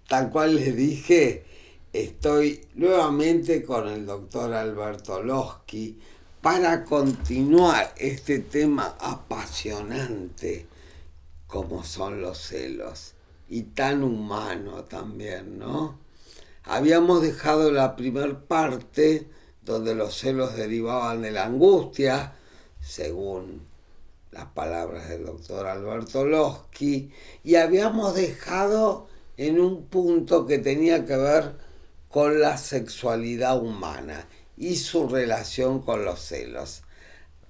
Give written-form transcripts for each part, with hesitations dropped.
Tal cual les dije, estoy nuevamente con el doctor Alberto Loschi para continuar este tema apasionante como son los celos y tan humano también, ¿no? Habíamos dejado la primer parte donde los celos derivaban de la angustia, según las palabras del doctor Alberto Loschi, y habíamos dejado en un punto que tenía que ver con la sexualidad humana y su relación con los celos.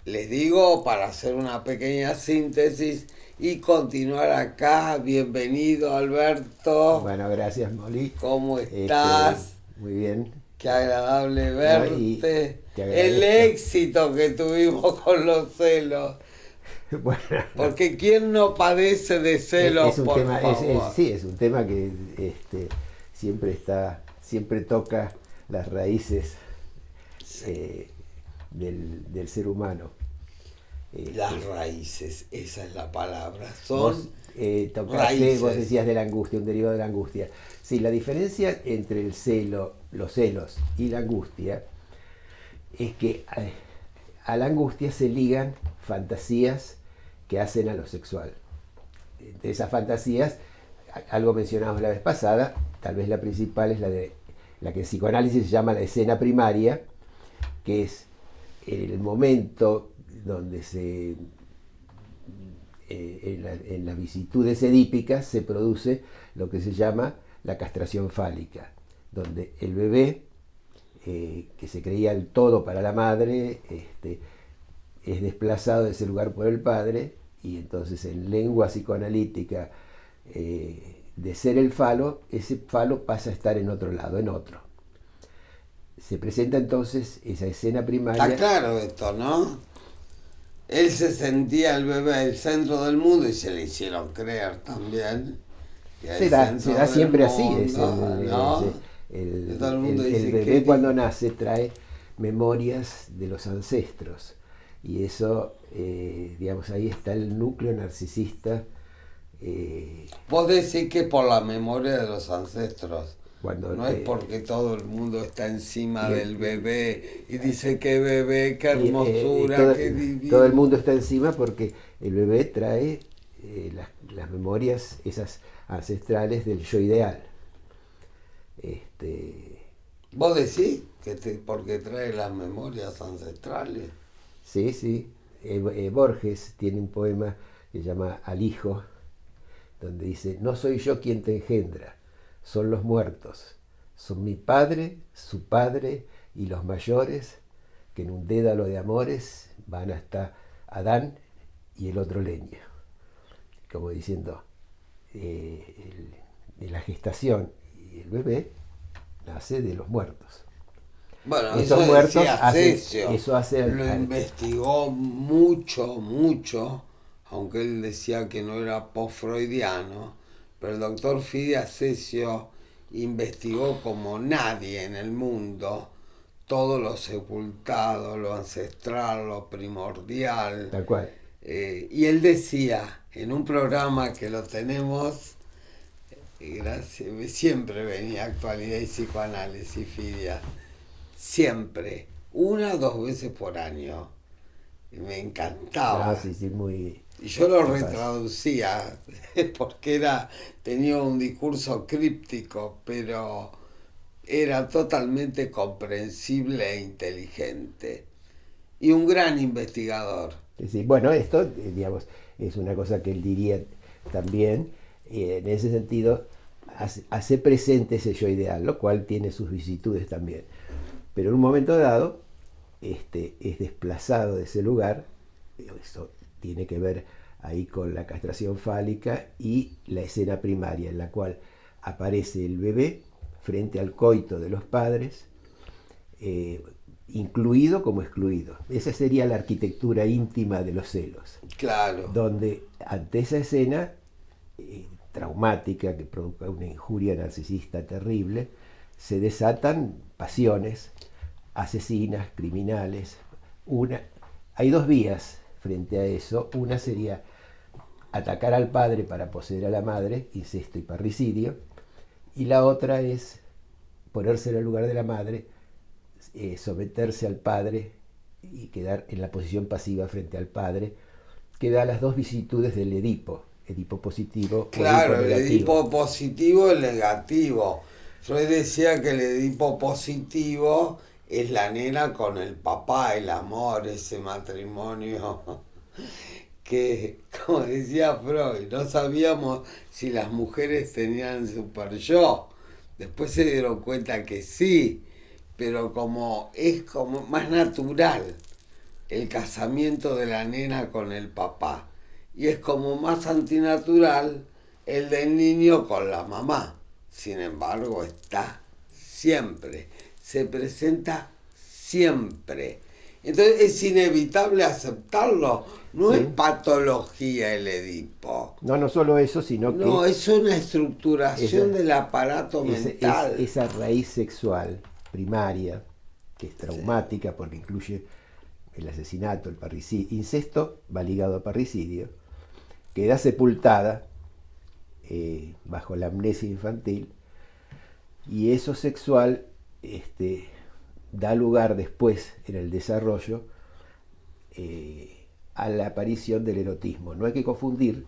Les digo, para hacer una pequeña síntesis y continuar acá, bienvenido Alberto. Bueno, gracias Molly. ¿Cómo estás? Muy bien. Qué agradable verte. El agradezco. éxito que tuvimos con los celos. Bueno, porque ¿quién no padece de celos, es un por tema, favor? sí, es un tema que siempre toca las raíces del ser humano. Las raíces, esa es la palabra. Son vos decías de la angustia, un derivado de la angustia. Sí, la diferencia entre el celo, los celos y la angustia es que a la angustia se ligan fantasías que hacen a lo sexual. De esas fantasías, algo mencionamos la vez pasada, tal vez la principal es la que en psicoanálisis se llama la escena primaria, que es el momento donde en las vicitudes edípicas se produce lo que se llama la castración fálica, donde el bebé, que se creía el todo para la madre, es desplazado de ese lugar por el padre, y entonces en lengua psicoanalítica, de ser el falo, ese falo pasa a estar en otro lado, en otro. Se presenta entonces esa escena primaria. Está claro esto, ¿no? Él se sentía el bebé el centro del mundo y se le hicieron creer también. Se da siempre así. El bebé cuando nace trae memorias de los ancestros. Y eso, digamos, ahí está el núcleo narcisista. Vos decís que por la memoria de los ancestros. No es porque todo el mundo está encima del bebé y dice qué bebé, qué hermosura, qué divino. Todo el mundo está encima porque el bebé trae las memorias esas ancestrales del yo ideal. ¿Vos decís que porque trae las memorias ancestrales? Sí. Borges tiene un poema que se llama Al hijo, donde dice: no soy yo quien te engendra, son los muertos, son mi padre, su padre y los mayores, que en un dédalo de amores van hasta Adán y el otro leño. Como diciendo, de la gestación y el bebé nace de los muertos. Bueno, esos eso muertos eso hace lo investigó mucho, aunque él decía que no era post-freudiano, pero el doctor Fide Acesio investigó como nadie en el mundo todo lo sepultado, lo ancestral, lo primordial. Tal cual. Y él decía, en un programa que lo tenemos, gracias, siempre venía Actualidad y Psicoanálisis, Fidia, siempre, 1 o 2 veces por año. Y me encantaba. Sí, muy... Y yo lo retraducía, porque tenía un discurso críptico, pero era totalmente comprensible e inteligente. Y un gran investigador. Sí. Bueno, esto, digamos, es una cosa que él diría también, en ese sentido, hace presente ese yo ideal, lo cual tiene sus vicitudes también. Pero en un momento dado, es desplazado de ese lugar. Eso tiene que ver ahí con la castración fálica, y la escena primaria, en la cual aparece el bebé frente al coito de los padres, incluido como excluido. Esa sería la arquitectura íntima de los celos. Claro. Donde ante esa escena traumática que provoca una injuria narcisista terrible, se desatan pasiones asesinas, criminales. Hay dos vías frente a eso. Una sería atacar al padre para poseer a la madre, incesto y parricidio, y la otra es ponerse en el lugar de la madre, someterse al padre y quedar en la posición pasiva frente al padre, que da las dos vicisitudes del Edipo positivo. Claro, el Edipo positivo y el negativo. Freud decía que el Edipo positivo es la nena con el papá, el amor, ese matrimonio que, como decía Freud, no sabíamos si las mujeres tenían super yo. Después se dieron cuenta que sí, pero como es como más natural el casamiento de la nena con el papá, y es como más antinatural el del niño con la mamá. Sin embargo, está siempre, se presenta siempre. Entonces es inevitable aceptarlo, no es patología el Edipo. No solo eso, sino que... No, es una estructuración del aparato mental. Esa raíz sexual primaria, que es traumática porque incluye el asesinato, el parricidio, incesto va ligado a parricidio, queda sepultada bajo la amnesia infantil, y eso sexual da lugar después en el desarrollo a la aparición del erotismo. No hay que confundir,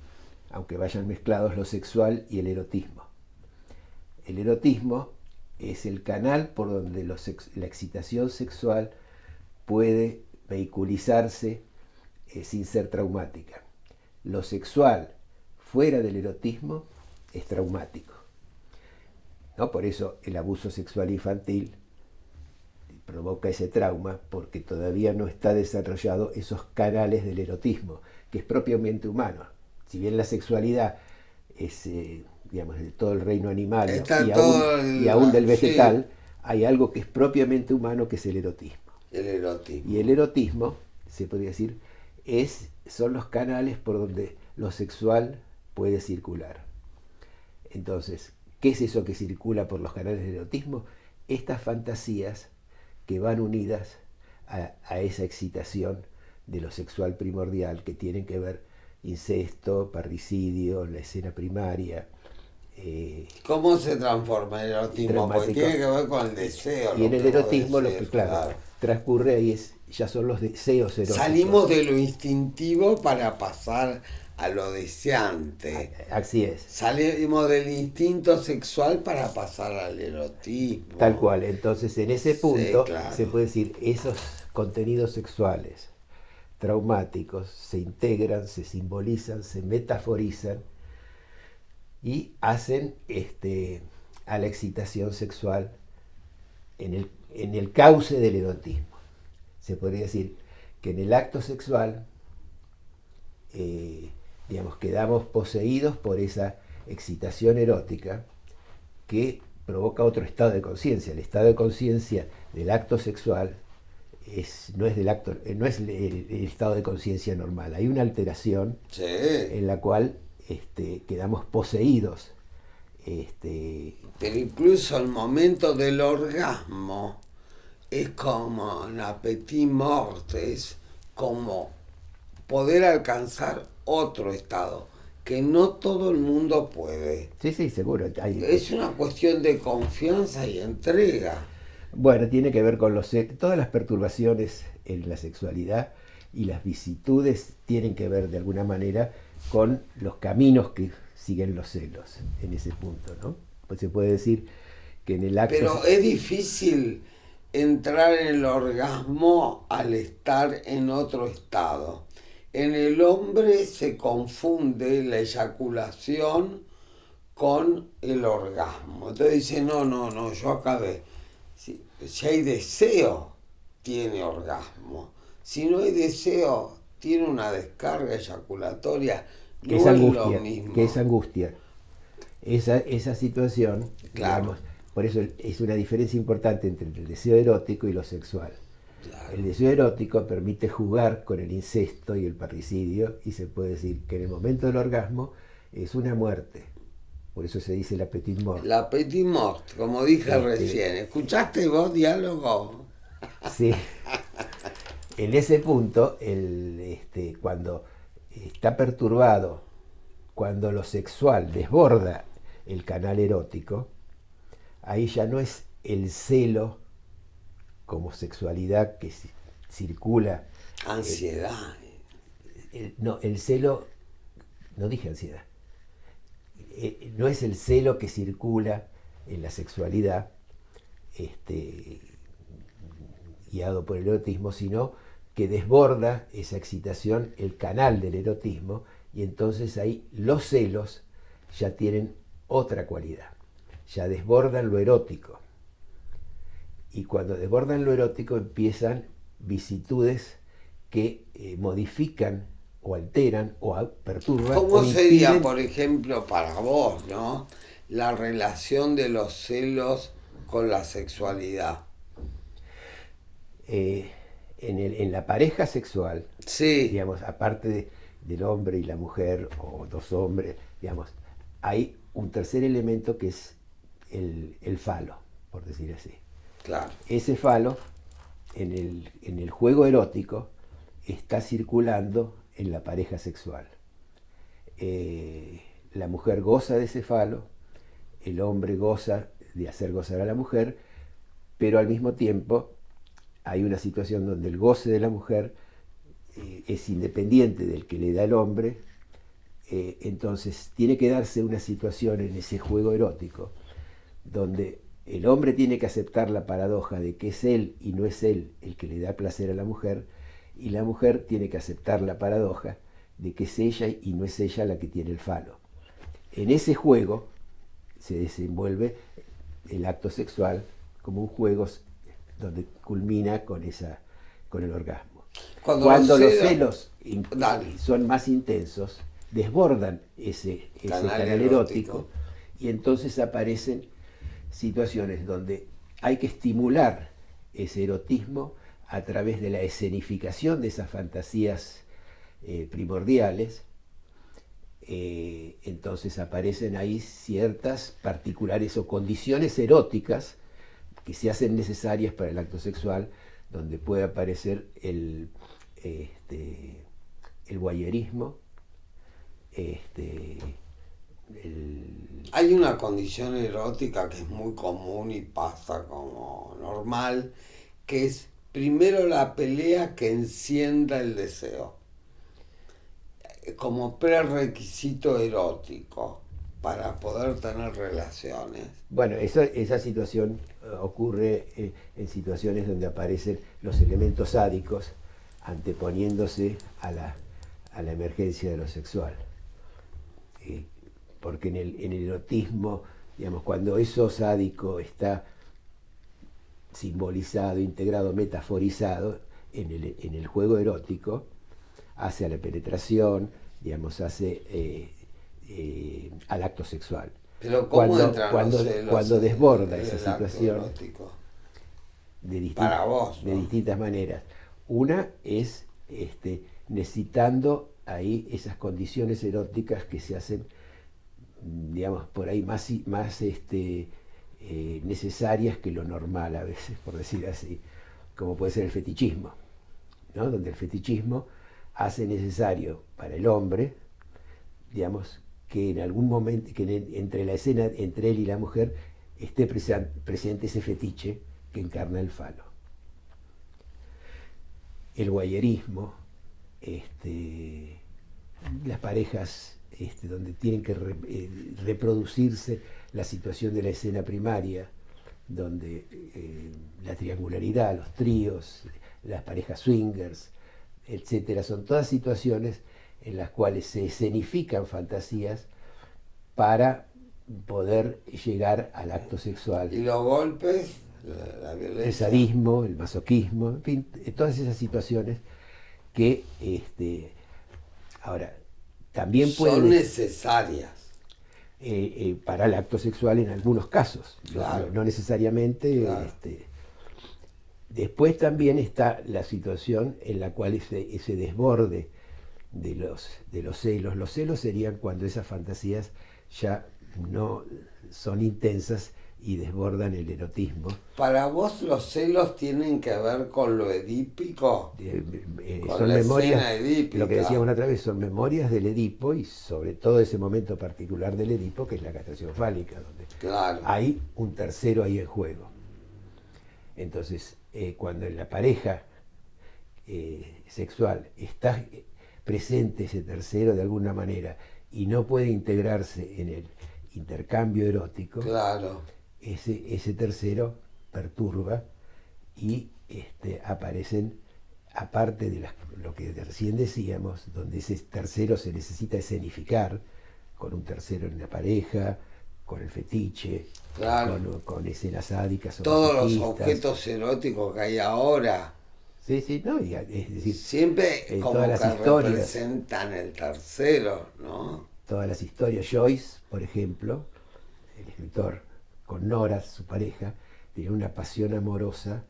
aunque vayan mezclados, lo sexual y el erotismo. El erotismo es el canal por donde la excitación sexual puede vehiculizarse sin ser traumática. Lo sexual fuera del erotismo es traumático, ¿no? Por eso el abuso sexual infantil provoca ese trauma, porque todavía no está desarrollado esos canales del erotismo, que es propiamente humano. Si bien la sexualidad es, digamos, de todo el reino animal y aún del vegetal, sí, hay algo que es propiamente humano, que es el erotismo. El erotismo. Y el erotismo, se podría decir, son los canales por donde lo sexual puede circular. Entonces, ¿qué es eso que circula por los canales del erotismo? Estas fantasías que van unidas a esa excitación de lo sexual primordial, que tienen que ver incesto, parricidio, la escena primaria. ¿Cómo se transforma el erotismo? Porque tiene que ver con el deseo. Y en el erotismo lo que claro, transcurre ahí ya son los deseos eróticos. Salimos de lo instintivo para pasar a lo deseante. Así es. Salimos del instinto sexual para pasar al erotismo. Tal cual. Entonces, en ese punto, sí, claro, se puede decir, esos contenidos sexuales traumáticos se integran, se simbolizan, se metaforizan y hacen a la excitación sexual en el cauce del erotismo. Se podría decir que en el acto sexual quedamos poseídos por esa excitación erótica que provoca otro estado de conciencia. El estado de conciencia del acto sexual no es el estado de conciencia normal. Hay una alteración, sí, en la cual quedamos poseídos. Pero incluso el momento del orgasmo es como un appétit mort, es como poder alcanzar otro estado, que no todo el mundo puede. Sí, seguro. Es una cuestión de confianza y entrega. Bueno, tiene que ver con todas las perturbaciones en la sexualidad y las vicisitudes tienen que ver de alguna manera con los caminos que siguen los celos en ese punto, ¿no? Pues se puede decir que en el acto... Pero es difícil entrar en el orgasmo al estar en otro estado. En el hombre se confunde la eyaculación con el orgasmo. Entonces dice, no, yo acabé. Si hay deseo, tiene orgasmo. Si no hay deseo, tiene una descarga eyaculatoria, que es no angustia, es lo mismo. que es angustia. Esa situación, Claro. digamos, por eso es una diferencia importante entre el deseo erótico y lo sexual. Claro. El deseo erótico permite jugar con el incesto y el parricidio, y se puede decir que en el momento del orgasmo es una muerte. Por eso se dice la petit mort. La petit mort, como dije recién. ¿Escuchaste vos diálogo? Sí. En ese punto, cuando está perturbado, cuando lo sexual desborda el canal erótico, ahí ya no es el celo como sexualidad que circula. Ansiedad. No, el celo, no dije ansiedad, no es el celo que circula en la sexualidad, guiado por el erotismo, sino que desborda esa excitación el canal del erotismo, y entonces ahí los celos ya tienen otra cualidad, ya desbordan lo erótico. Y cuando desbordan lo erótico empiezan vicitudes que modifican o alteran o perturban. ¿Cómo sería, por ejemplo, para vos, ¿no?, la relación de los celos con la sexualidad? En la pareja sexual, sí, digamos, aparte del hombre y la mujer, o dos hombres, digamos, hay un tercer elemento que es el falo, por decir así. Claro. Ese falo, en el juego erótico, está circulando en la pareja sexual. La mujer goza de ese falo, el hombre goza de hacer gozar a la mujer, pero al mismo tiempo hay una situación donde el goce de la mujer es independiente del que le da el hombre, entonces tiene que darse una situación en ese juego erótico donde el hombre tiene que aceptar la paradoja de que es él y no es él el que le da placer a la mujer, y la mujer tiene que aceptar la paradoja de que es ella y no es ella la que tiene el falo. En ese juego se desenvuelve el acto sexual como un juego donde culmina con el orgasmo. Cuando los celos son más intensos, desbordan ese canal erótico, y entonces aparecen situaciones donde hay que estimular ese erotismo a través de la escenificación de esas fantasías primordiales. Entonces aparecen ahí ciertas particulares o condiciones eróticas que se hacen necesarias para el acto sexual, donde puede aparecer el voyerismo, Hay una condición erótica que es muy común y pasa como normal, que es primero la pelea que encienda el deseo, como prerequisito erótico para poder tener relaciones. Bueno, esa situación ocurre en situaciones donde aparecen los elementos sádicos anteponiéndose a la emergencia de lo sexual. Porque en el erotismo, digamos, cuando eso sádico está simbolizado, integrado, metaforizado en el juego erótico, hace a la penetración, digamos, hace al acto sexual. Pero ¿cómo cuando desborda esa situación de distintas maneras. Una es necesitando ahí esas condiciones eróticas que se hacen, digamos, por ahí más necesarias que lo normal a veces, por decir así, como puede ser el fetichismo, ¿no? Donde el fetichismo hace necesario para el hombre, digamos, que en algún momento, entre la escena entre él y la mujer, esté presente ese fetiche que encarna el falo. El voyerismo, las parejas donde tienen que reproducirse la situación de la escena primaria, donde la triangularidad, los tríos, las parejas swingers, etcétera, son todas situaciones en las cuales se escenifican fantasías para poder llegar al acto sexual. ¿Y los golpes? La violencia. El sadismo, el masoquismo, en fin, todas esas situaciones que ahora también son necesarias para el acto sexual en algunos casos, claro. no necesariamente. Claro. Después también está la situación en la cual ese desborde de los celos. Los celos serían cuando esas fantasías ya no son intensas y desbordan el erotismo. ¿Para vos los celos tienen que ver con lo edípico? Con son la memorias, escena edípica. lo que decíamos otra vez, son memorias del Edipo y sobre todo ese momento particular del Edipo, que es la castración fálica, donde claro. hay un tercero ahí en juego. Entonces, cuando en la pareja sexual está presente ese tercero de alguna manera y no puede integrarse en el intercambio erótico, claro. ese tercero perturba y aparecen, aparte de lo que recién decíamos, donde ese tercero se necesita escenificar, con un tercero en la pareja, con el fetiche, claro. con escenas sádicas. Todos los objetos eróticos que hay ahora. Sí, sí, no, es decir, siempre como todas las que historias representan el tercero, ¿no? Todas las historias. Joyce, por ejemplo, el escritor, con Nora, su pareja, tenía una pasión amorosa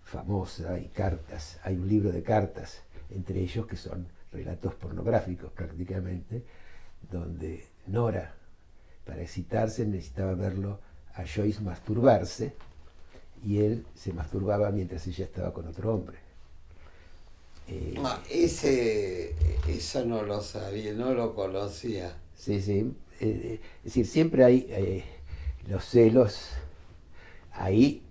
famosa y cartas. Hay un libro de cartas, entre ellos que son relatos pornográficos prácticamente, donde Nora, para excitarse, necesitaba verlo a Joyce masturbarse y él se masturbaba mientras ella estaba con otro hombre. Eso no lo sabía, no lo conocía. Sí, sí. Es decir, siempre hay los celos ahí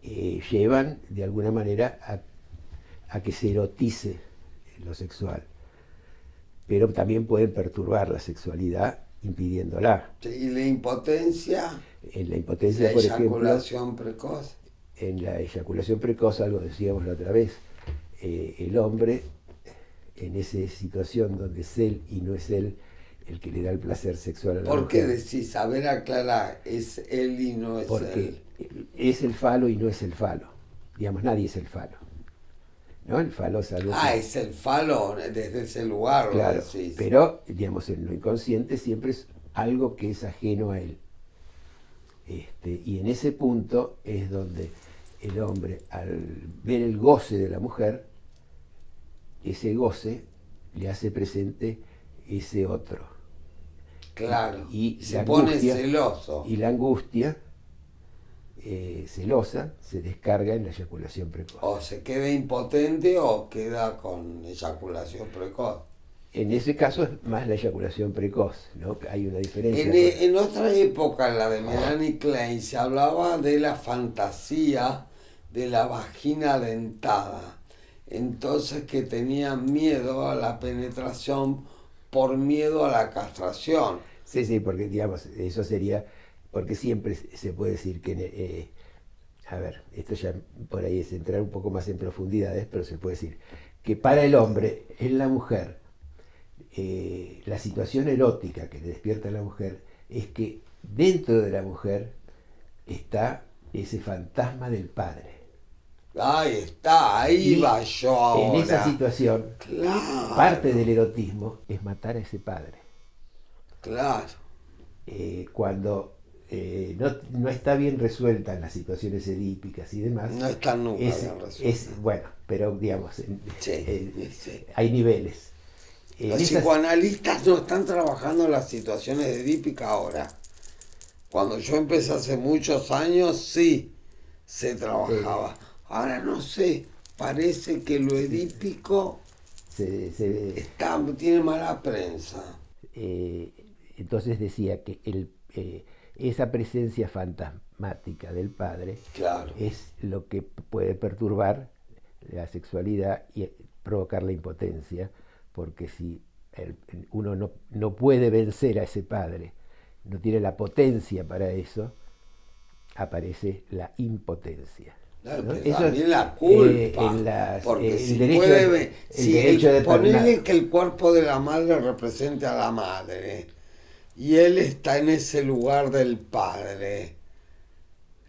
llevan de alguna manera a que se erotice lo sexual, pero también pueden perturbar la sexualidad impidiéndola. ¿Y la impotencia? En la impotencia, por ejemplo, eyaculación precoz. En la eyaculación precoz, algo decíamos la otra vez, el hombre en esa situación donde es él y no es él el que le da el placer sexual a la mujer. ¿Por qué decís? A ver, aclarar, es él y no es porque él. Es el falo y no es el falo. Digamos, nadie es el falo. ¿No? El falo es algo es el falo desde ese lugar, claro, lo decís. Pero, digamos, en lo inconsciente siempre es algo que es ajeno a él. Y en ese punto es donde el hombre, al ver el goce de la mujer, ese goce le hace presente ese otro. Claro, y se pone celoso. Y la angustia celosa se descarga en la eyaculación precoz. O se queda impotente o queda con eyaculación precoz. En ese caso es más la eyaculación precoz, ¿no? Hay una diferencia. En otra época, en la de Melanie Klein, se hablaba de la fantasía de la vagina dentada. Entonces que tenían miedo a la penetración por miedo a la castración. Sí, sí, porque digamos, eso sería, porque siempre se puede decir que, a ver, esto ya por ahí es entrar un poco más en profundidades, pero se puede decir que para el hombre, en la mujer, la situación erótica que le despierta a la mujer es que dentro de la mujer está ese fantasma del padre. Ahí está, ahí va yo ahora. En esa situación, claro, parte del erotismo es matar a ese padre. Claro. Cuando no está bien resuelta en las situaciones edípicas y demás. No está nunca bien resuelta. Bueno, pero digamos, sí. Hay niveles. Los psicoanalistas no están trabajando las situaciones edípicas ahora. Cuando yo empecé hace muchos años, sí se trabajaba. Ahora no sé, parece que lo edípico tiene mala prensa. Entonces decía que esa presencia fantasmática del padre es lo que puede perturbar la sexualidad y provocar la impotencia, porque si uno no puede vencer a ese padre, no tiene la potencia para eso, aparece la impotencia. Claro, ¿no? pero eso también la culpa, porque si ponerle que el cuerpo de la madre represente a la madre y él está en ese lugar del padre,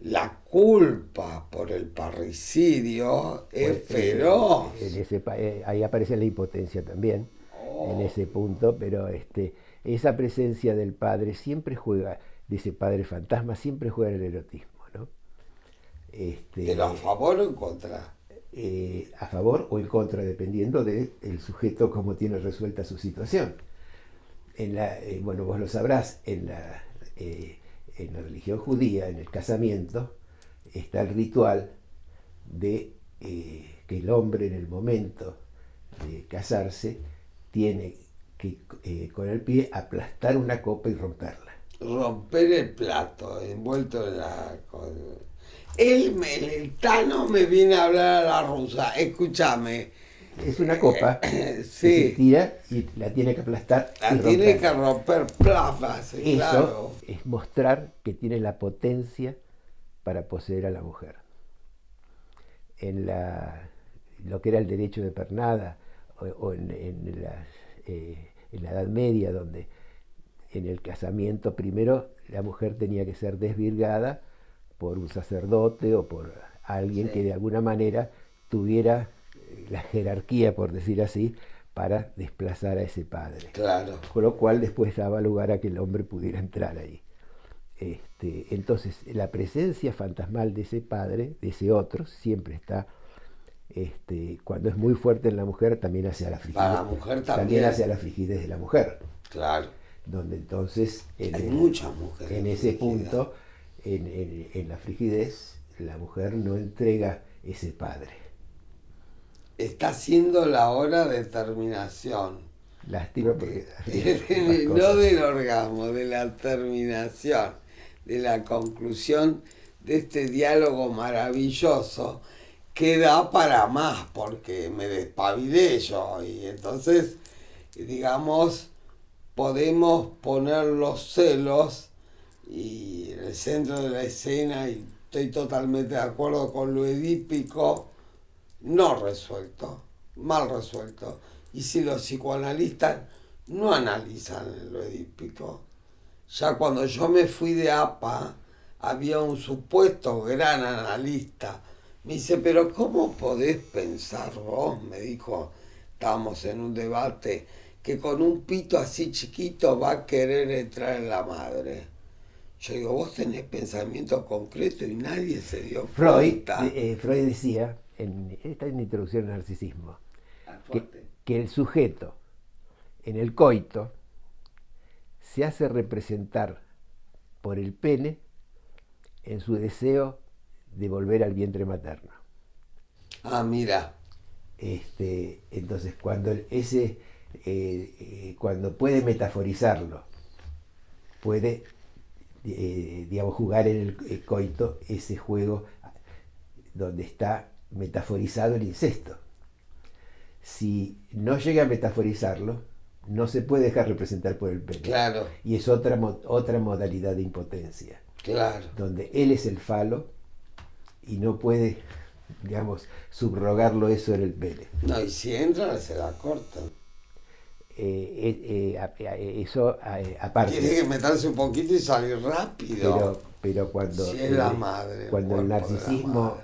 la culpa por el parricidio es feroz. Ahí aparece la impotencia también, en ese punto, pero esa presencia del padre siempre juega, de ese padre fantasma, siempre juega en el erotismo, ¿no? ¿Pero a favor o en contra? A favor o en contra, dependiendo del sujeto cómo tiene resuelta su situación. Bueno, vos lo sabrás, en la religión judía, en el casamiento, está el ritual de que el hombre en el momento de casarse tiene que con el pie aplastar una copa y romperla. Romper el plato, envuelto en la... El Tano me viene a hablar a la rusa, escúchame. Es una copa sí. Que se tira y la tiene que aplastar. La tiene que romper plafas, eso claro. Es mostrar que tiene la potencia para poseer a la mujer. En lo que era el derecho de pernada, o en la Edad Media, donde en el casamiento primero la mujer tenía que ser desvirgada por un sacerdote o por alguien que de alguna manera tuviera la jerarquía, por decir así, para desplazar a ese padre. Claro. Con lo cual después daba lugar a que el hombre pudiera entrar ahí. Entonces la presencia fantasmal de ese padre, de ese otro, siempre está, cuando es muy fuerte en la mujer, también hacia la frigidez. Para la mujer también hacia la frigidez de la mujer. Claro. Donde entonces, hay muchas mujeres en ese punto, en la frigidez, la mujer no entrega ese padre. Está siendo la hora de terminación. Lástima porque... no del orgasmo, de la terminación, de la conclusión de este diálogo maravilloso que da para más, porque me despabilé yo y entonces, digamos, podemos poner los celos y en el centro de la escena, y estoy totalmente de acuerdo con lo edípico, no resuelto, mal resuelto. Y si los psicoanalistas no analizan lo edípico, ya cuando yo me fui de APA, había un supuesto gran analista. Me dice, pero ¿cómo podés pensar vos? Me dijo, estábamos en un debate, que con un pito así chiquito va a querer entrar en la madre. Yo digo, vos tenés pensamiento concreto y nadie se dio cuenta. Freud decía, esta es una introducción al narcisismo, que el sujeto en el coito se hace representar por el pene en su deseo de volver al vientre materno. Ah, mira. Entonces, cuando puede metaforizarlo, puede, digamos, jugar en el coito ese juego donde está metaforizado el incesto. Si no llega a metaforizarlo, no se puede dejar representar por el pene. Claro. Y es otra modalidad de impotencia. Claro. Donde él es el falo y no puede, digamos, subrogarlo eso en el pene. No, y si entra, se la cortan. Eso aparte. Tiene que meterse un poquito y salir rápido. Pero cuando, si es la madre, cuando el narcisismo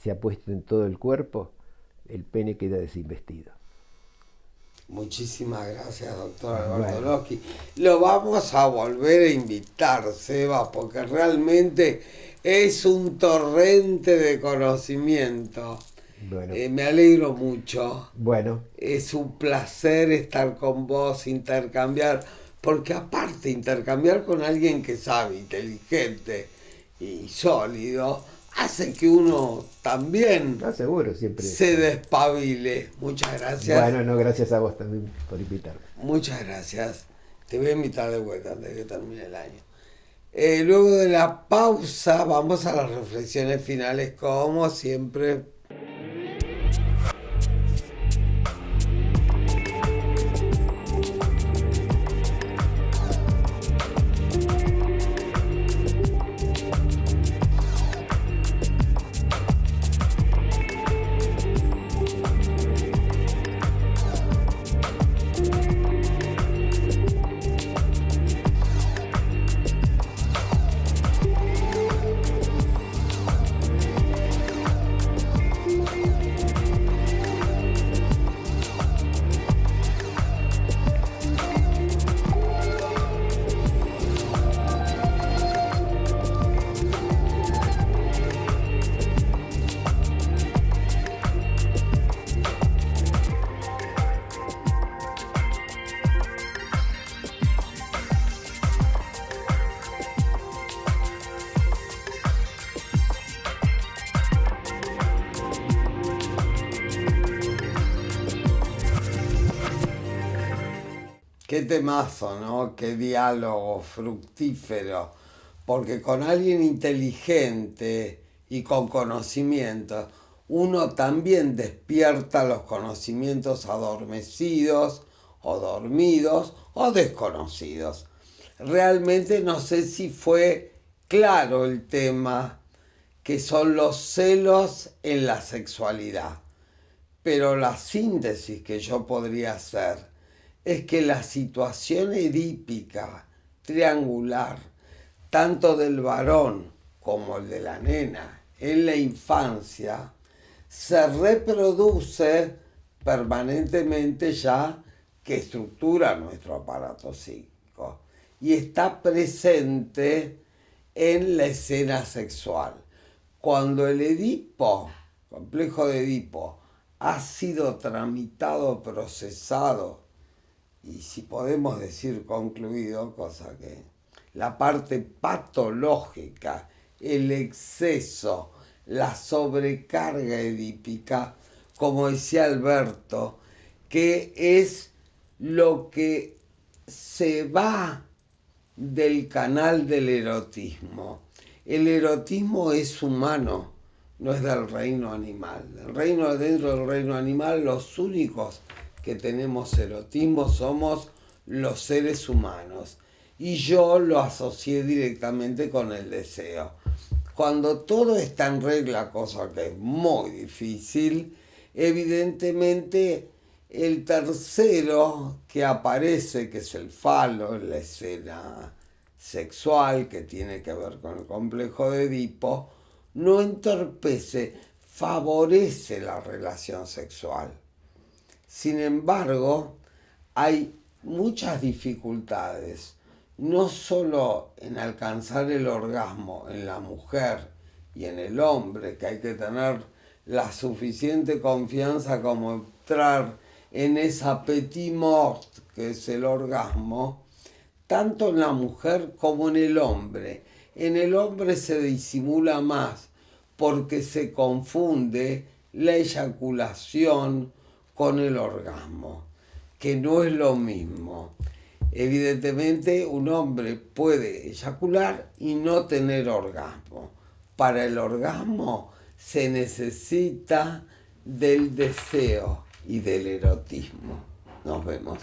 se ha puesto en todo el cuerpo, el pene queda desinvestido. Muchísimas gracias, doctor Alberto Loschi. Lo vamos a volver a invitar, Seba, porque realmente es un torrente de conocimiento. Bueno. Me alegro mucho. Bueno. Es un placer estar con vos, intercambiar, porque aparte intercambiar con alguien que sabe, inteligente y sólido, hace que uno también seguro, siempre se despabile. Muchas gracias. Bueno, no, gracias a vos también por invitarme. Muchas gracias. Te voy a invitar de vuelta antes de que termine el año. Luego de la pausa vamos a las reflexiones finales, como siempre. qué temazo, ¿no? Qué diálogo fructífero. Porque con alguien inteligente y con conocimiento, uno también despierta los conocimientos adormecidos o dormidos o desconocidos. Realmente no sé si fue claro el tema que son los celos en la sexualidad, pero la síntesis que yo podría hacer es que la situación edípica triangular, tanto del varón como el de la nena en la infancia, se reproduce permanentemente ya que estructura nuestro aparato psíquico y está presente en la escena sexual. Cuando el Edipo, complejo de Edipo, ha sido tramitado, procesado y si podemos decir concluido, cosa que la parte patológica, el exceso, la sobrecarga edípica, como decía Alberto, que es lo que se va del canal del erotismo. El erotismo es humano, no es del reino animal. Dentro del reino animal, los únicos que tenemos erotismo somos los seres humanos. Y yo lo asocié directamente con el deseo. Cuando todo está en regla, cosa que es muy difícil, evidentemente el tercero que aparece, que es el falo en la escena sexual, que tiene que ver con el complejo de Edipo, no entorpece, favorece la relación sexual. Sin embargo, hay muchas dificultades, no solo en alcanzar el orgasmo en la mujer y en el hombre, que hay que tener la suficiente confianza como entrar en esa petit mort que es el orgasmo, tanto en la mujer como en el hombre. En el hombre se disimula más porque se confunde la eyaculación con el orgasmo, que no es lo mismo. Evidentemente un hombre puede eyacular y no tener orgasmo. Para el orgasmo se necesita del deseo y del erotismo. Nos vemos.